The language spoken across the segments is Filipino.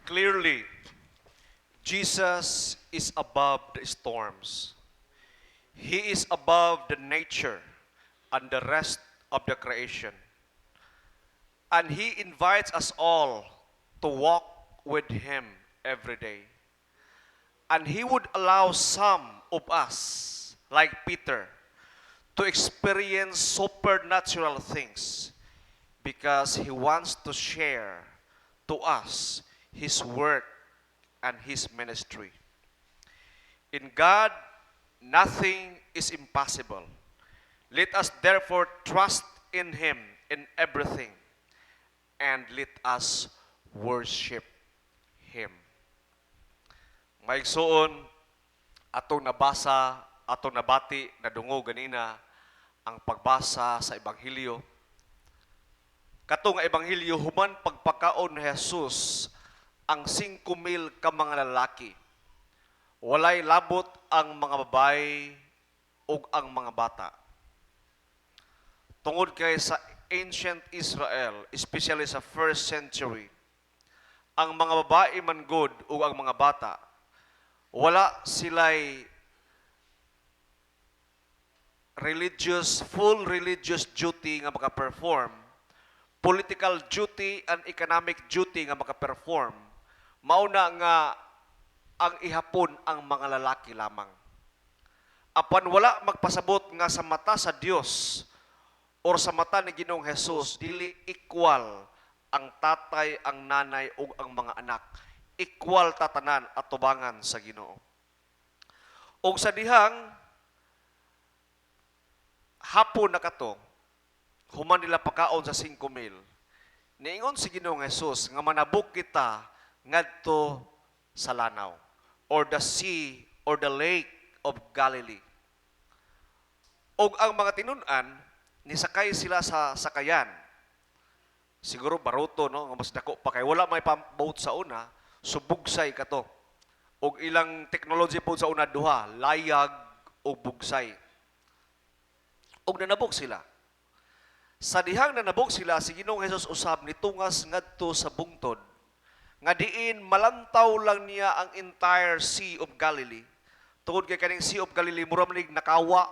Clearly, Jesus is above the storms. He is above the nature and the rest of the creation. And He invites us all to walk with Him every day. And He would allow some of us, like Peter, to experience supernatural things because He wants to share to us His work and His ministry. In God, nothing is impossible. Let us therefore trust in Him in everything and let us worship Him. Maigsoon, atong nabasa, atong nabati, nadungo ganina, ang pagbasa sa Ebanghelyo. Katong Ebanghelyo, human pagpakaon ni Jesus ang 5,000 ka mga lalaki. Walay labot ang mga babae ug ang mga bata. Tungod kay sa ancient Israel, especially sa first century, ang mga babae man good ug ang mga bata, wala sila'y full religious duty nga maka-perform, political duty and economic duty nga maka-perform, mauna nga ang ihapon ang mga lalaki lamang. Apan wala magpasabot nga sa mata sa Dios or sa mata ni Ginoong Hesus, dili equal ang tatay, ang nanay ug ang mga anak. Equal tatanan at tubangan sa Ginoo. Og sa dihang hapon na kato, human nila pakaon sa 5,000. Niingon si Ginoong Hesus nga manabuk kita ngadto sa lanaw or the sea or the lake of Galilee. Og ang mga tinun-an nisakay sila sa sakayan. Siguro baruto no, nga mas dako pa kay wala may boat sa una, subugsay kato. Og ilang technology po sa una duha, layag o bugsay. Og nanabok sila. Sa dihang nanabok sila, si Ginoong Hesus usab nitungas ngadto sa bungtod nga diin malantaw lang niya ang entire Sea of Galilee. Tungod kay kaning Sea of Galilee mura man nakawa.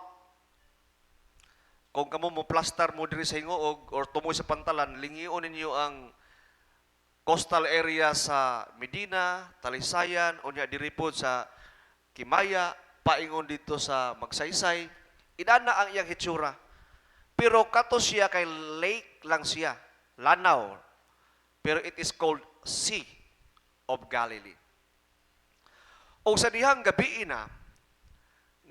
Kung kamo mo plaster mo diri sa hingoog or tumoy sa pantalan, lingion ninyo ang coastal area sa Medina, Talisayan, o niya diri po sa Kimaya, paingon dito sa Magsaysay. Inana ang iyang hitsura. Pero kato siya kay lake lang siya, lanaw. Pero it is called Sea of Galilee. O sa dihang gabi na,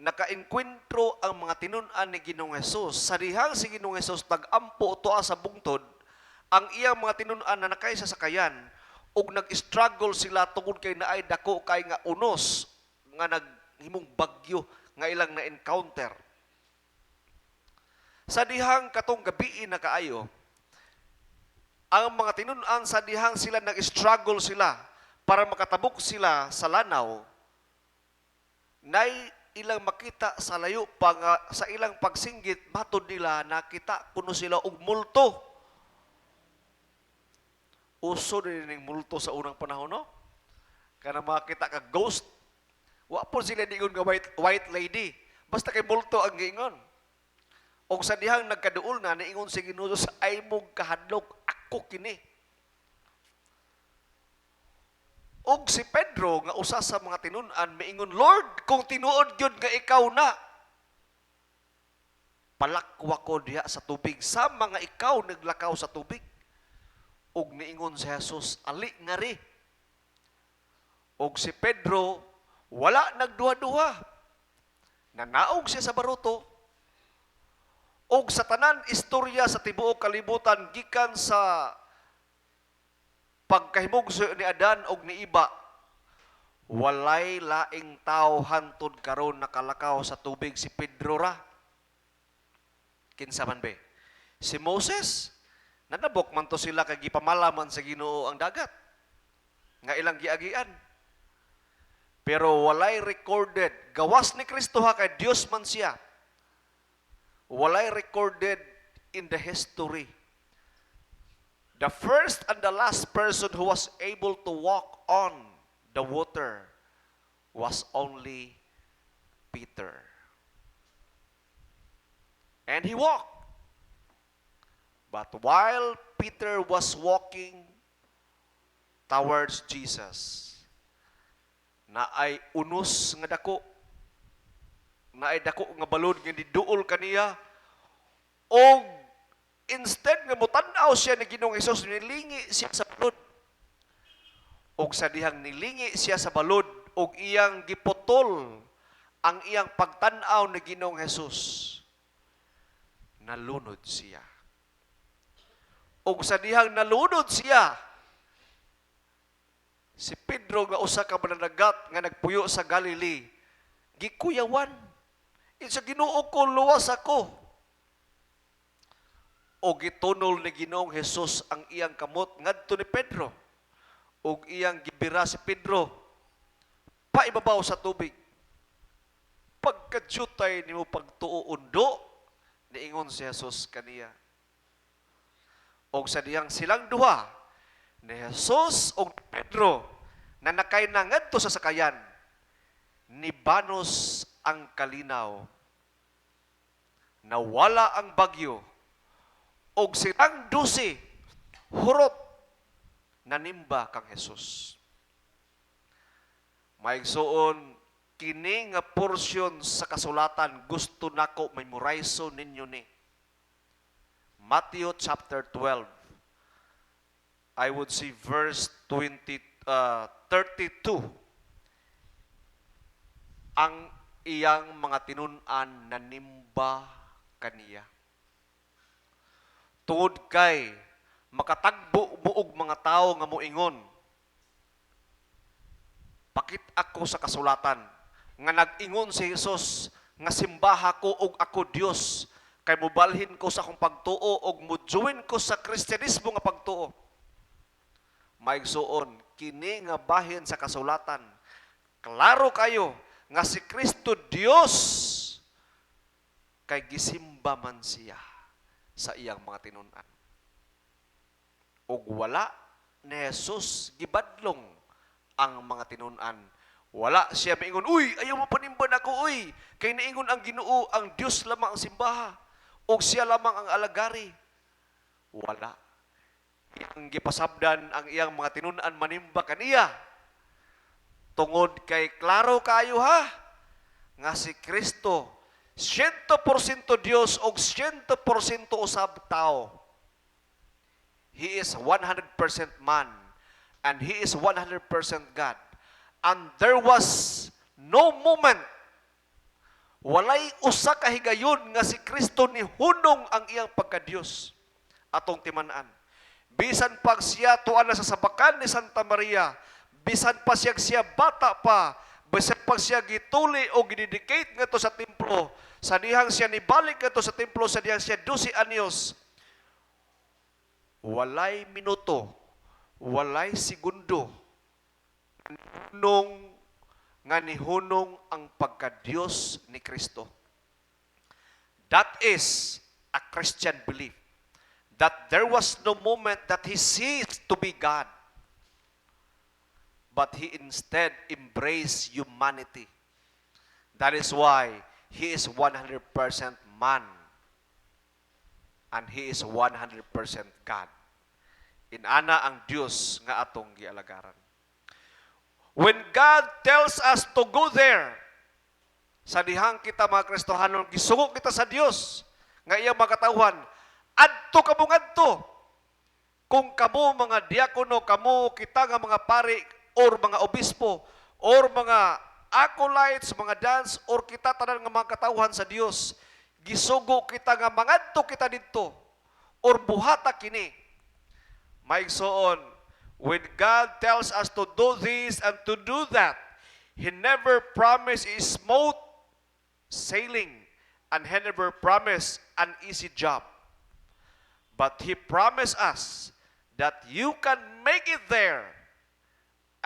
nakainkwentro ang mga tinun-an ni Ginoong Hesus. Sa dihang si Ginoong Hesus nag-ampo tuwa sa bungtod, ang iyang mga tinun-an na nakay sa sakayan, ug nag-struggle sila tungod kay naay dako kay nga unos, nga naghimong bagyo, nga ilang na-encounter. Sa dihang katong gabi na kaayo, ang mga tinun-an sa dihang sila nag-struggle sila para makatabok sila sa lanaw, nay ilang makita sa layo pa nga sa ilang pagsinggit matod nila nakita kuno sila og multo. Uso din ning multo sa unang panahon no? Kana makita ka ghost. Wa po sila diingon nga white lady. Basta kay multo ang giingon. Og sa dihang nagkaduol na niingon si Ginoo sa ay mong kahadlok ako kini. Og si Pedro nga usa sa mga tinun-an miingon, Lord, kung tinuod gyud nga ikaw na, palakwa ko diha sa tubig sama nga ikaw naglakaw sa tubig. Og niingon si Jesus, ali nga ri. Og si Pedro wala nagduha-duha. Nanaog siya sa baruto. Og sa tanan istorya sa tibuok kalibutan gikan sa pagkahimugso ni Adan og ni Iba, walay laing tao hantod karon nakalakaw sa tubig si Pedro ra. Kinsa man be? Si Moses, nanabok man to sila kay gipamalaman sa Ginoo ang dagat. Nga ilang giagian. Pero walay recorded, gawas ni Kristo ha kay Dios man siya. Walay recorded in the history The first and the last person who was able to walk on the water was only Peter. And he walked. But while Peter was walking towards Jesus, na ay unos nga dako, na ay dako nga balod nga niduol kaniya, o instead nga mutan-aw siya ni Ginoong Hesus, nilingi siya sa balod. Og sa dihang nilingi siya sa balod, og iyang giputol ang iyang pagtan-aw ni Ginoong Hesus, nalunod siya. Og sa dihang nalunod siya, si Pedro nga usa ka mananagat nga nagpuyo sa Galilee, gikuyawan. Sa Ginoo ko, luwas ako. O gitunol ni Ginoong Hesus ang iyang kamot ngadto ni Pedro. O iyang gibira si Pedro, paibabaw sa tubig. Pagkadyutay nimo pagtuo-undo, niingon si Hesus kaniya. O sa diyang silang duha, ni Hesus o Pedro, na nakay na ngadto sa sakayan, nibanos ang kalinaw, nawala ang bagyo, og silang dusi, hurot, nanimba kang Hesus. Maigsuon, kini nga porsyon sa kasulatan, gusto nako memorize ninyo ni. Matthew chapter 12. I would see verse 32. Ang iyang mga tinun-an nanimba kaniya. Tungod kay makatagbo buog mga tao nga moingon, pakit ako sa kasulatan nga nag-ingon si Hesus nga simbaha ko og ako Dios, kay mubalhin ko sa akong pagtuo og mujuin ko sa Kristyanismo nga pagtuo. Maigsuon, kini nga bahin sa kasulatan, klaro kayo nga si Kristo Dios, kay gisimba man siya sa iyang mga tinun-an. Ug wala ni Jesus gibadlong ang mga tinun-an. Wala siya maingon, uy, ayaw mo panimban ako, uy, kay naingon ang Ginoo, ang Dios lamang ang simbaha, ug siya lamang ang alagari. Wala. Ang gipasabdan ang iyang mga tinun-an manimba kaniya. Tungod kay klaro kayo ha, nga si Kristo 100% Dios og 100% usab tao. He is 100% man and He is 100% God. And there was no moment, walay usa ka higayon nga si Kristo ni hunong ang iyang pagka-Dios atong timan-an. Bisan pag siya tuan na sa sabakan ni Santa Maria, bisan pa siya bata pa, bisan pag siya gituli o gidedicate ngadto sa templo, sa dihang siya nibalik ngadto sa templo, sa dihang siya 12 anyos, walay minuto, walay segundo, nung nga nihunong ang pagka-Diyos ni Kristo. That is a Christian belief. That there was no moment that He ceased to be God, but He instead embraced humanity. That is why He is 100% man and He is 100% God. Inana ang Diyos nga atong gialagaran. When God tells us to go there, sa dihang kita mga Kristohanon, gisugo kita sa Diyos, nga iyang makatawhan, adto kamo ngadto. Kung kamo mga diakono, kamo kita nga mga pari, or mga obispo, or mga acolytes, mga dance, or kita tanan nga mga katawhan sa Dios, gisugo kita nga mangadto kita didto, or buhata kini. Maigsoon, when God tells us to do this and to do that, He never promised a smooth sailing, and He never promised an easy job. But He promised us that you can make it there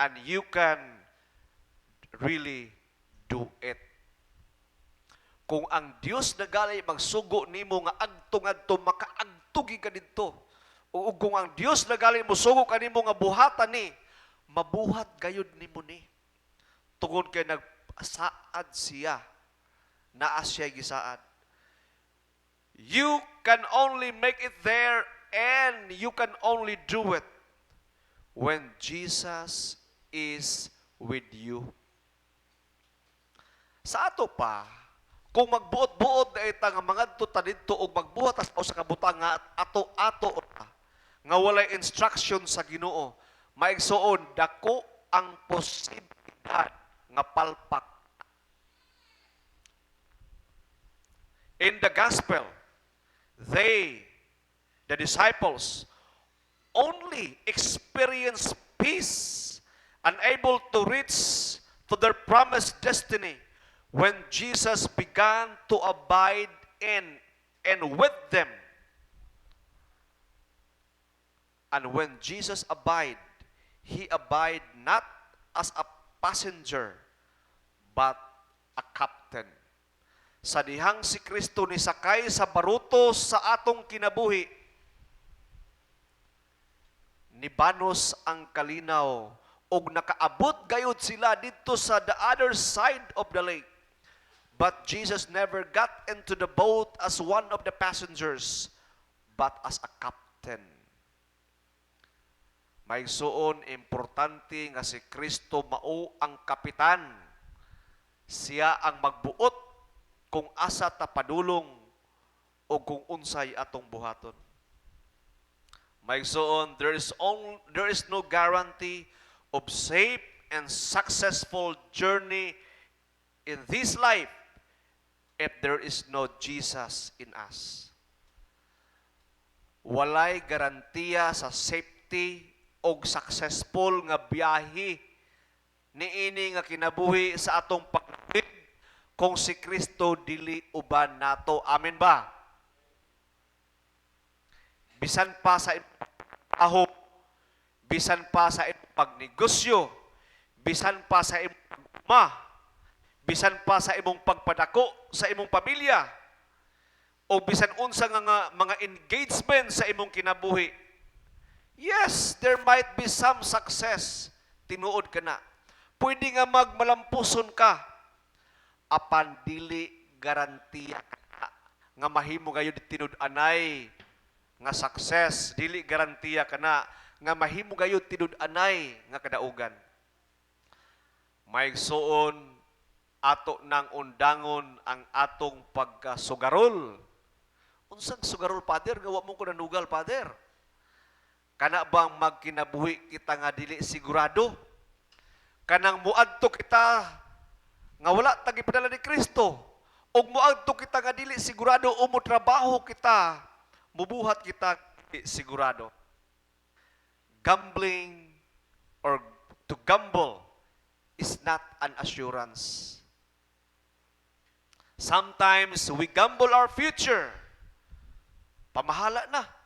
and you can really do it. Kung ang Dios nagalay magsugo nimo nga agto-ngadto makaagtugi ka didto, Ug kung ang Dios nagali musugo kanimo nga buhatan ni, mabuhat gayud nimo ni. Tungod kay nagsaad siya, naa siya gisaad. You can only make it there and you can only do it when Jesus is with you. Sa ato pa, kung magbuot-buot na ita nga mga ta didto og magbuhat o sa kabutang nga ato-ato nga walay instruction sa Ginoo, maigsuon dako ang posibilidad nga palpak. In the gospel, the disciples, only experience peace, unable to reach to their promised destiny when Jesus began to abide in and with them. And when Jesus abide, He abide not as a passenger, but a captain. Sa dihang si Kristo ni sakay sa baruto sa atong kinabuhi, nibanos ang kalinaw ug nakaabot gayud sila dito sa the other side of the lake. But Jesus never got into the boat as one of the passengers, but as a captain. Maigsuon, importante nga si Kristo mao ang kapitan. Siya ang magbuot kung asa ta padulong o kung unsay atong buhaton. Maigsuon, there is no guarantee of safe and successful journey in this life if there is no Jesus in us. Walay garantiya sa safety o successful nga biyahe niini nga kinabuhi sa atong pagbuhi kung si Kristo dili uban nato. Amen ba? Bisan pa sa aho, bisan pa sa pagnegosyo, bisan pa sa imong bisan pa sa imong pagpadako sa imong pamilya, o bisan unsa nga mga engagement sa imong kinabuhi. Yes, there might be some success. Tinuod ka na. Pwede nga magmalampuson ka. Apan dili garantiya ka nga mahimo gayud tinud-anay nga success. Dili garantiya ka na nga mahimo gayud tinud-anay nga kadaugan. Maigsuon ato nang undangon ang atong pagkasugarol. Unsang sugarol, Father? Gawa mo ko nanugal, Father. Kana bang magkinabuhi kita nga dili sigurado? Kanang muadto kita nga wala tagi padala ni Kristo, ug muadto kita nga dili sigurado o mo trabaho kita, mubuhat kita sigurado. Gambling or to gamble is not an assurance. Sometimes we gamble our future. Pamahala na.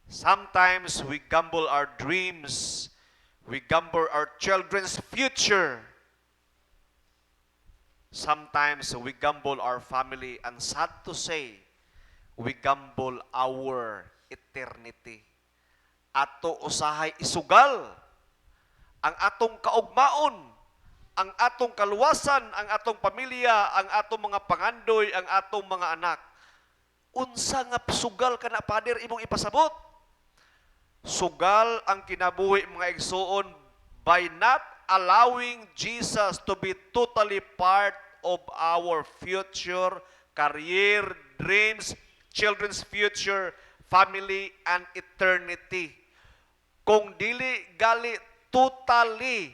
Sometimes we gamble our dreams. We gamble our children's future. Sometimes we gamble our family, and sad to say, we gamble our eternity. Ato usahay isugal ang atong kaugmaon, ang atong kaluwasan, ang atong pamilya, ang atong mga pangandoy, ang atong mga anak. Unsa nga sugal ka na, Father, imong ipasabot? Sugal ang kinabuhi mga igsuon by not allowing Jesus to be totally part of our future, career, dreams, children's future, family, and eternity. Kung dili gali totally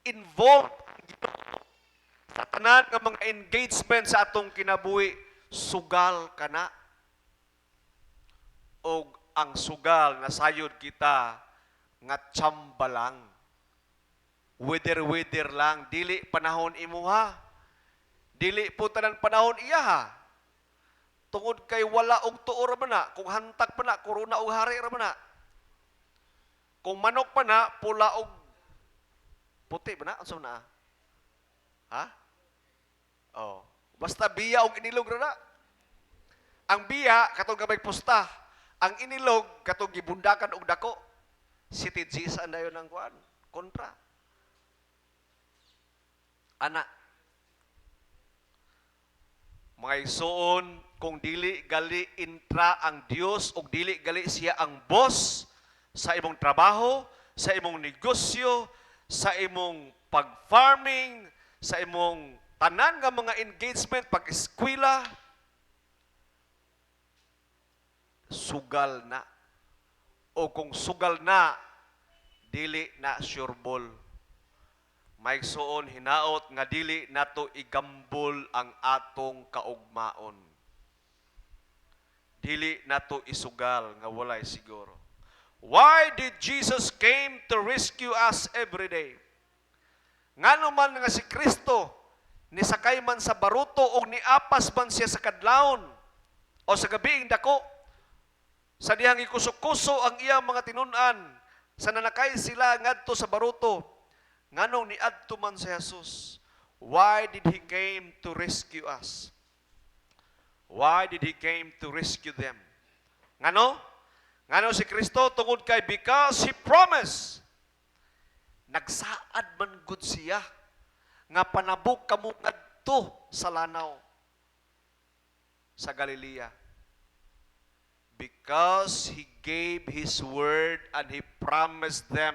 involved sa tanan nga mga engagement sa atong kinabuhi, sugal ka na. O ang sugal na sayod kita nga tsamba lang. Wither lang, dili panahon imuha. Dili po tanan panahon iya ha. Tungod kay wala og tuo ra man na, kung hantag pa na, korona og hari ra man na. Kung manok pa na, pula og puti ba na? Unsa na? Ha? Oh, basta biya og inilog ra na. Ang biya katong gamay pusta. Ang inilog katong gibundakan og dako, si Jesus dayon ang kuan, kontra. Ana, mga igsoon, kung dili gali intra ang Dios ug dili gali siya ang boss sa imong trabaho, sa imong negosyo, sa imong pag-farming, sa imong tanan nga mga engagement, pag-eskwela, sugal na. O kung sugal na, dili na sureball. Maigsoon hinaot nga dili nato igambol ang atong kaugmaon. Dili nato isugal nga walay siguro. Why did Jesus came to rescue us every day? Ngano man nga si Kristo nisakay man sa baruto o niapas man siya sa kadlawon o sa gabiing dako, sa dihang ikuso-kuso ang iyang mga tinun-an, sa nanakay sila ngadto sa baruto, nganong niadto man si Jesus? Why did He came to rescue us? Why did He came to rescue them? Ngano? Ngano si Kristo tungod kay because He promised. Nagsaad man gud siya nga panabok kamo ngadto sa lanaw sa Galilea. Because He gave His word and He promised them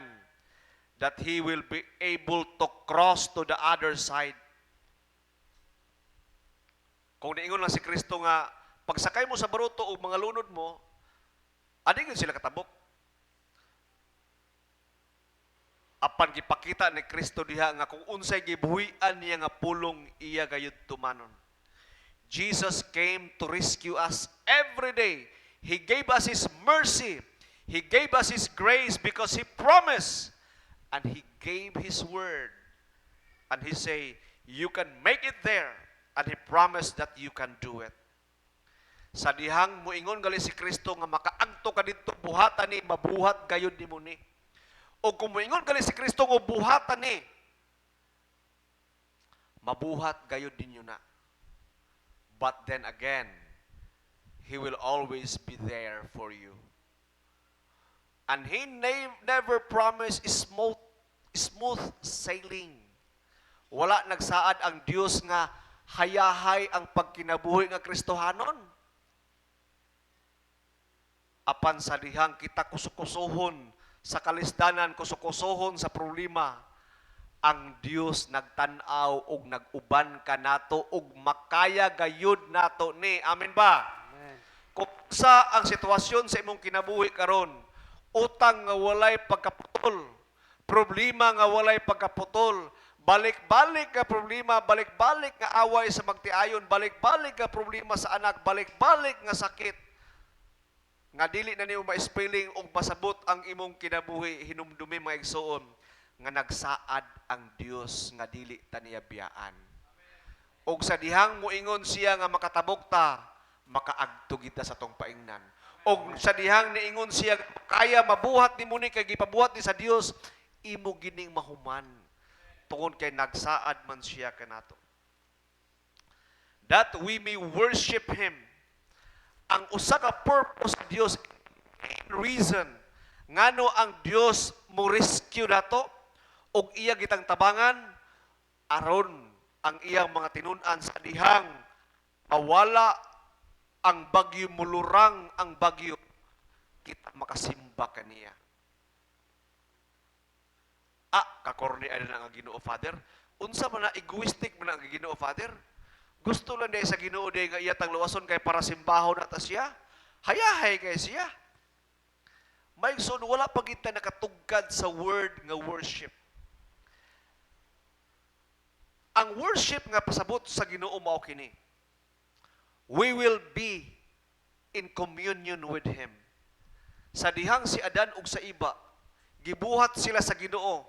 that He will be able to cross to the other side. Kung niingon lang si Kristo nga, pagsakay mo sa baruto o mga lunod mo, adigin sila katabok. Apan gipakita ni Kristo diha nga kung unsay gibuhian niya nga pulong iya gayud tumanon. Jesus came to rescue us every day. He gave us His mercy. He gave us His grace because He promised. And He gave His word. And He say, you can make it there. And He promised that you can do it. Sa dihang muingon gali si Kristo nga makaagto ka dito buhatan ni, mabuhat gayud nimo ni. O kung muingon gali si Kristo nga buhatan ni, mabuhat gayud ninyo na. But then again, He will always be there for you. And He never promised smooth sailing. Wala nagsaad ang Dios nga hayahay ang pagkinabuhi nga Kristohanon. Apan sa dihang kita kusukusohon sa kalisdanan, kusukusohon sa problema, ang Dios nagtanaw og naguban ka nato og makaya gayud nato ni. Amen ba? Kung sa ang sitwasyon sa imong kinabuhi karon, utang nga walay pagkaputol, problema nga walay pagkaputol, balik-balik nga problema, balik-balik nga away sa magtiayon, balik-balik nga problema sa anak, balik-balik nga sakit, nga dili na niyo ma-spelling og pasabot ang imong kinabuhi, hinumdumi mga igsoon, nga nagsaad ang Dios nga dili ta niya biyaan. Og sa dihang moingon siya nga makatabok ta, makaagto kita sa tong paingnan. Og sa dihang niingon siya kaya mabuhat ni muni kay gipabuhat ni sa Dios, imo gining mahuman tungod kay nagsaad man siya kanato. That we may worship Him. Ang usa ka purpose sa Dios, reason ngano ang Dios mo rescue nato og iya gitang tabangan aron ang iyang mga tinun-an sa dihang mawala ang bagyo, mulurang ang bagyo, kita makasimba kaniya. Kakorni ay na ang Ginoo Father. Unsa man na egoistic man ang Ginoo Father? Gusto lang day sa Ginoo day nga iyatang luwason kay para simbahon nata siya. Hayahay kay siya. Maigsoon wala pa kita nakatugkad sa word nga worship. Ang worship nga pasabot sa Ginoo mao kini. We will be in communion with Him. Sa dihang si Adan ug sa iba, gibuhat sila sa Ginoo.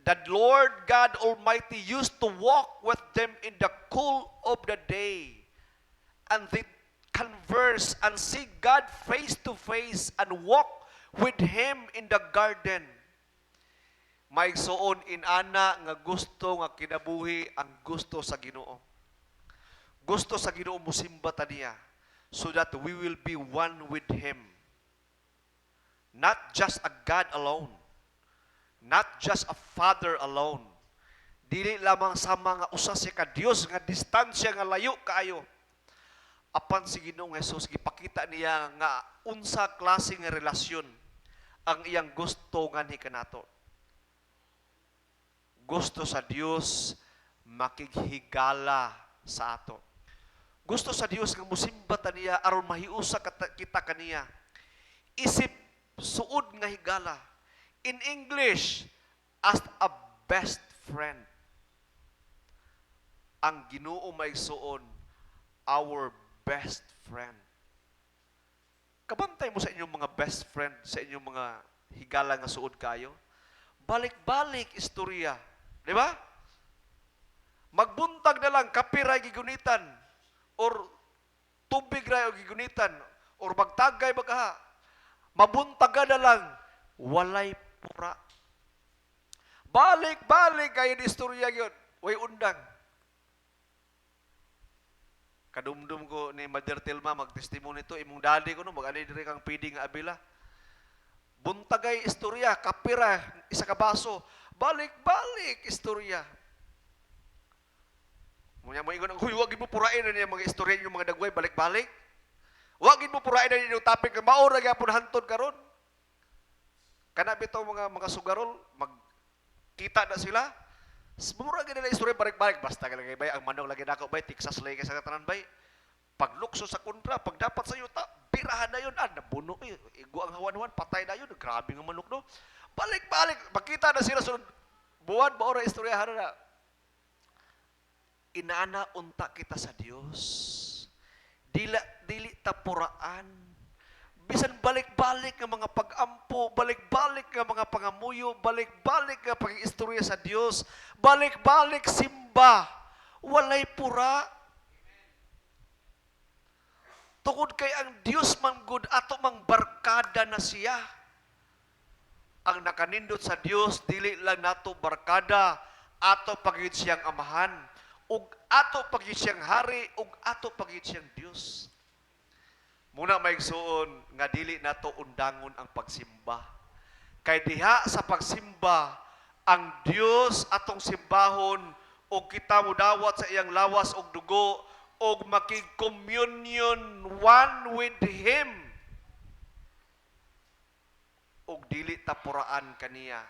The Lord God Almighty used to walk with them in the cool of the day. And they converse and see God face to face and walk with Him in the garden. Maigsoon inana nga gusto nga kinabuhi ang gusto sa Ginoo. Gusto sa Ginoo musimba ta niya so that we will be one with Him. Not just a God alone. Not just a Father alone. Dili lamang sama nga usa siya ka Dios nga distansya nga layo kaayo. Apan si Ginoong Hesus gipakita niya nga unsa klase nga relasyon ang iyang gusto nga ni kanato. Gusto sa Dios makighigala sa ato. Gusto sa Dios nga musimba ta niya aron mahiusa kita kaniya. Isip suod nga higala. In English, as a best friend. Ang Ginoo maigsuon, our best friend. Kabantay mo sa inyong mga best friend, sa inyong mga higala nga suod kayo. Balik-balik istorya. Di ba? Magbuntag na lang, kapiray gigunitan, or tubig ray o gigunitan, or magtagay bagaha. Mabuntaga na lang, walay pura. Balik-balik kayo ni istorya yun. Way undang. Kadumdum ko ni Mother Tilma, mag-testimony to, imong daddy ko no, mag-ani diri kang pidi nga abila. Buntagay istorya, kapira, isa ka baso. Balik-balik istorya. Munya mo ingon, huy, wag mo purain na niya mga istorya yung mga dagway, balik-balik. Wag mo purain na niya yung topic, maura gyapon hantod karon. Kana bitaw mga sugarol, magkita na sila. Mura gid nila istorya balik-balik, basta ka lagi bay ang manong lagi nako bay, Texas lagi sa katanan bay. Paglukso sa kontra, pag dapat sa yuta, birahan na yun, nabuno eh. Igo ang hawan-hawan, patay na yun, grabe ng manok no. Balik-balik, magkita na sila sunod buwan, maura istoryahan na. Inaana unta kita sa Dios. Dili tapuraan. Bisan balik-balik ng mga pag-ampo, balik-balik ng mga pangamuyo, balik-balik ng pag-istorya sa Dios, balik-balik simba, walay pura. Tungod kay ang Dios man gud ato mang barkada na siya. Ang nakanindot sa Dios dili lang nato barkada, ato pagid siyang amahan, ug ato pagid siyang hari, ug ato pagid siyang Dios. Muna maigsuon nga dili nato undangon ang pagsimba. Kay diha sa pagsimba, ang Dios atong simbahon ug kita mudawat sa iyang lawas ug dugo ug makig-communion one with Him. Ug dili tapuraan kaniya.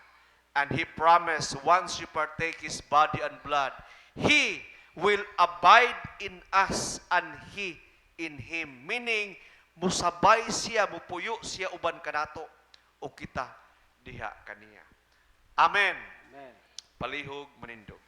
And He promised once you partake His body and blood, He will abide in us and He in Him. Meaning, musabay siya, mupuyo siya uban kanato o kita diha kaniya. Amen. Amen. Palihog manindog.